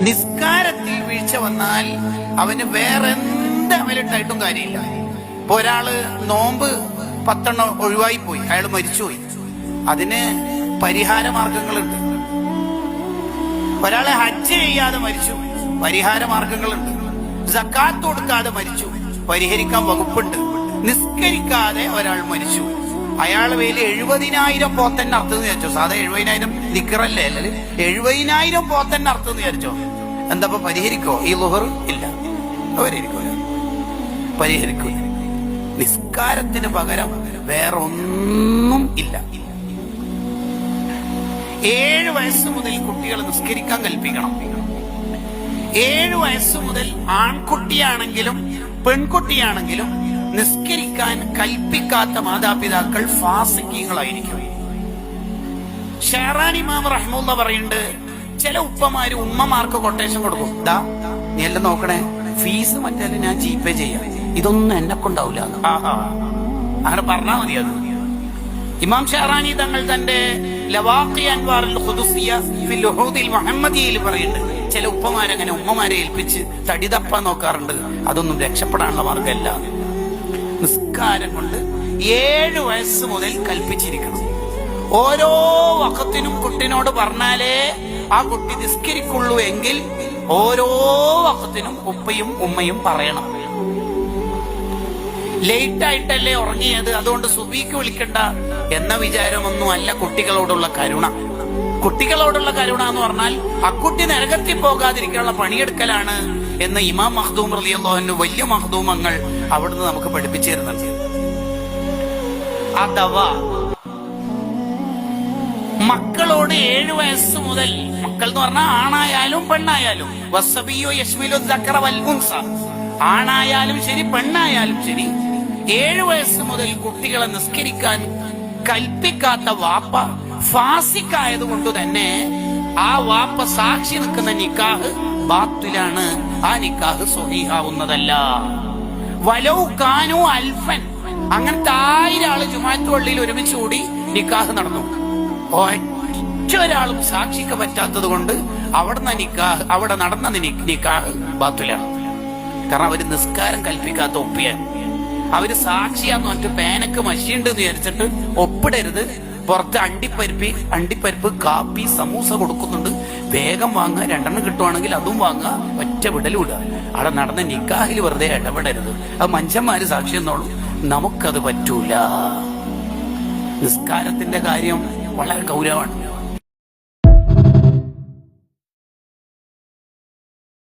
നിസ്കാരത്തിൽ വീഴ്ച വന്നാൽ അവന് വേറെ എന്ത് അമലുണ്ടായിട്ടും കാര്യമില്ല. ഇപ്പൊ ഒരാള് നോമ്പ് 10 ഒഴിവായി പോയി, അയാൾ മരിച്ചുപോയി, അതിന് പരിഹാര മാർഗങ്ങളുണ്ട്. ഒരാളെ ഹജ്ജ് ചെയ്യാതെ മരിച്ചു, പരിഹാര മാർഗങ്ങളുണ്ട്. സക്കാത്ത് കൊടുക്കാതെ മരിച്ചു, പരിഹരിക്കാൻ വകുപ്പുണ്ട്. നിസ്കരിക്കാതെ ഒരാൾ മരിച്ചു, അയാളെ പേരിൽ 70,000 പോത്തന്നെ അർത്ഥം വിചാരിച്ചോ. സാധാ 70,000 നിക്കറല്ലേ, അല്ലെ 70,000 പോത്തന്നെ അർത്ഥം വിചാരിച്ചോ. എന്താ പരിഹരിക്കോ? ഈ ളുഹർ ഇല്ല, പരിഹരിക്കൂല, പരിഹരിക്കൂല. നിസ്കാരത്തിന് പകരം വേറെ ഒന്നും ഇല്ല. 7 വയസ്സ് മുതൽ കുട്ടികളെ നിസ്കരിക്കാൻ കൽപ്പിക്കണം. 7 വയസ്സ് മുതൽ ആൺകുട്ടിയാണെങ്കിലും പെൺകുട്ടിയാണെങ്കിലും നിസ്കരിക്കാൻ കൽപ്പിക്കാത്ത മാതാപിതാക്കൾ ഫാസിഖീങ്ങളായിരിക്കും. ഷഹറാൻ ഇമാം റഹ്മത്തുള്ളാഹി പറയുന്നുണ്ട്, ചില ഉപ്പമാര് ഉമ്മമാർക്ക് കൊട്ടേഷൻ കൊടുക്കും. ദാ നീ എല്ലാം നോക്കണേ, ഫീസ് മറ്റേ ഞാൻ ജിപേ ചെയ്യാം, ഇതൊന്നും എന്നെ കൊണ്ടാവില്ല. അങ്ങനെ പറഞ്ഞാൽ മതി. അത് ഇമാം ഷഹറാനി തങ്ങൾ തന്റെ ലവാഖി അൻവാറുൽ ഖുദുസിയ ഫിൽ ഉഹൂദിൽ മുഹമ്മദിയയിൽ പറയുന്നുണ്ട്, ചില ഉപ്പമാരങ്ങനെ ഉമ്മമാരെ ഏൽപ്പിച്ച് തടി തപ്പാൻ നോക്കാറുണ്ട്. അതൊന്നും രക്ഷപ്പെടാനുള്ള മാർഗമല്ല. നിസ്കാരം കൊണ്ട് 7 വയസ്സ് മുതൽ കൽപ്പിച്ചിരിക്കണം. ഓരോ വഖത്തിനും കുട്ടിനോട് പറഞ്ഞാലേ ആ കുട്ടി നിസ്കരിക്കുള്ളൂ എങ്കിൽ ഓരോ വഖത്തിനും ഉപ്പയും ഉമ്മയും പറയണം. ലേറ്റ് ആയിട്ടല്ലേ ഉറങ്ങിയത്, അതുകൊണ്ട് സുബീക്ക് വിളിക്കണ്ട എന്ന വിചാരമൊന്നും അല്ല കുട്ടികളോടുള്ള കരുണ. കുട്ടികളോടുള്ള കരുണ എന്ന് പറഞ്ഞാൽ അക്കുട്ടി നരകത്തിൽ പോകാതിരിക്കാനുള്ള പണിയെടുക്കലാണ് എന്ന് ഇമാം മഖ്ദൂം റളിയല്ലാഹു അൻഹു വലിയ മഖ്ദൂമങ്ങൾ അവിടുന്ന് നമുക്ക് പഠിപ്പിച്ചു തരുന്നുണ്ട്. അഥവാ മക്കളോട് 7 വയസ്സ് മുതൽ, മക്കൾ എന്ന് പറഞ്ഞാൽ ആണായാലും പെണ്ണായാലും, വസ്സബിയ്യു യശ്മിലു ദക്കറ വൽ ഉൻസ, ആണായാലും ശരി പെണ്ണായാലും ശരി, 7 വയസ്സ് മുതൽ കുട്ടികളെ നിസ്കരിക്കാൻ കൽപ്പിക്കാത്ത വാപ്പ ഫാസിഖായതുകൊണ്ട് തന്നെ ആ വാപ്പ സാക്ഷി നിൽക്കുന്ന നിക്കാഹ് ബാത്തിലാണ്, ആ നിക്കാഹ് സ്വഹീഹാവുന്നതല്ല. വലൗ കാനു അൽഫൻ, അങ്ങനത്തെ 1000 ആള് ജുമാഅത്ത് പള്ളിയിൽ ഒരുമിച്ച് കൂടി നിക്കാഹ് നടന്നു, ഒറ്റൊരാളും സാക്ഷിക്ക് പറ്റാത്തത് കൊണ്ട് അവിടെ നടന്ന നിക്കാഹ് ബാത്തിലാണ്. കാരണം അവര് നിസ്കാരം കൽപ്പിക്കാത്ത ഒപ്പിയാണ്. അവര് സാക്ഷിയാന്ന് പറഞ്ഞിട്ട് പേനക്ക് മഷിയുണ്ട് എന്ന് വിചാരിച്ചിട്ട് ഒപ്പിടരുത്. പുറത്ത് അണ്ടിപ്പരിപ്പ് കാപ്പി സമൂസ കൊടുക്കുന്നുണ്ട്, വേഗം വാങ്ങുക, 2 കിട്ടുവാണെങ്കിൽ അതും വാങ്ങുക, ഒറ്റ വിടൽ വിടുക. അവിടെ നടന്ന നിക്കാഹിൽ വെറുതെ ഇടപെടരുത്. അത് മനുഷ്യന്മാര് സാക്ഷി എന്നോളും, നമുക്കത് പറ്റൂല. നിസ്കാരത്തിന്റെ കാര്യം വളരെ ഗൗരവമാണ്.